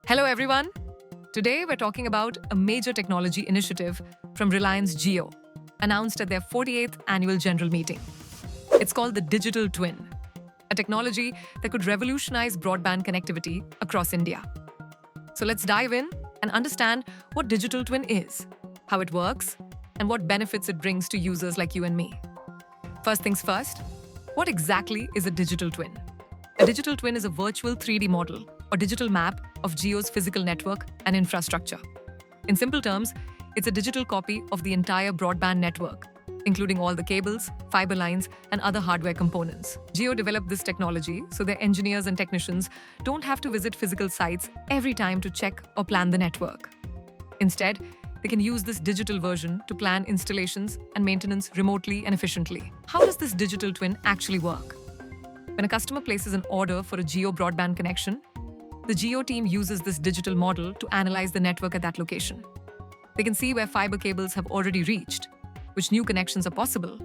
Hello everyone. Today we're talking about a major technology initiative from Reliance Jio, announced at their 48th annual general meeting. It's called the Digital Twin, a technology that could revolutionize broadband connectivity across India. So let's dive in and understand what Digital Twin is, how it works, and what benefits it brings to users like you and me. First things first, what exactly is a digital twin? A digital twin is a virtual 3D model or digital map of Jio's physical network and infrastructure. In simple terms, it's a digital copy of the entire broadband network, including all the cables, fiber lines, and other hardware components. Jio developed this technology so their engineers and technicians don't have to visit physical sites every time to check or plan the network. Instead, they can use this digital version to plan installations and maintenance remotely and efficiently. How does this digital twin actually work? When a customer places an order for a Jio broadband connection, the Jio team uses this digital model to analyze the network at that location. They can see where fiber cables have already reached, which new connections are possible,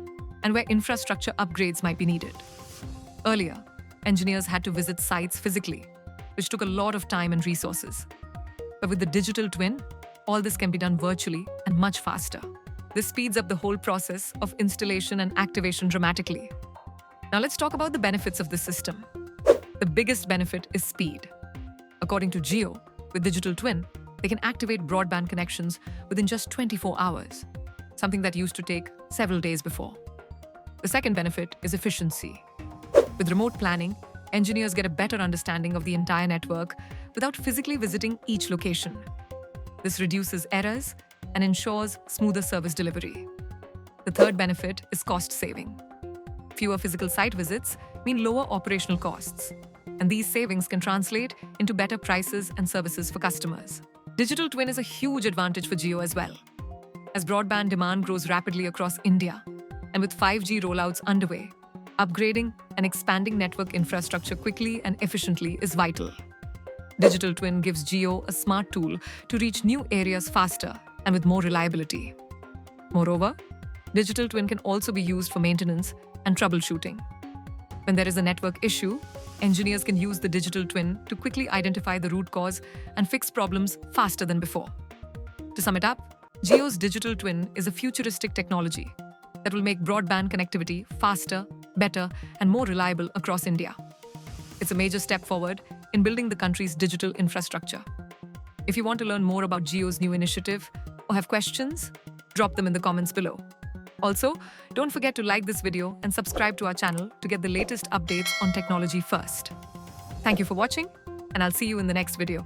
and where infrastructure upgrades might be needed. Earlier, engineers had to visit sites physically, which took a lot of time and resources. But with the digital twin, all this can be done virtually and much faster. This speeds up the whole process of installation and activation dramatically. Now let's talk about the benefits of this system. The biggest benefit is speed. According to Jio, with Digital Twin, they can activate broadband connections within just 24 hours, something that used to take several days before. The second benefit is efficiency. With remote planning, engineers get a better understanding of the entire network without physically visiting each location. This reduces errors and ensures smoother service delivery. The third benefit is cost saving. Fewer physical site visits mean lower operational costs, and these savings can translate into better prices and services for customers. Digital Twin is a huge advantage for Jio as well. As broadband demand grows rapidly across India, and with 5G rollouts underway, upgrading and expanding network infrastructure quickly and efficiently is vital. Digital Twin gives Jio a smart tool to reach new areas faster and with more reliability. Moreover, Digital Twin can also be used for maintenance and troubleshooting. When there is a network issue, engineers can use the digital twin to quickly identify the root cause and fix problems faster than before. To sum it up, Jio's digital twin is a futuristic technology that will make broadband connectivity faster, better, and more reliable across India. It's a major step forward in building the country's digital infrastructure. If you want to learn more about Jio's new initiative or have questions, drop them in the comments below. Also, don't forget to like this video and subscribe to our channel to get the latest updates on technology first. Thank you for watching, and I'll see you in the next video.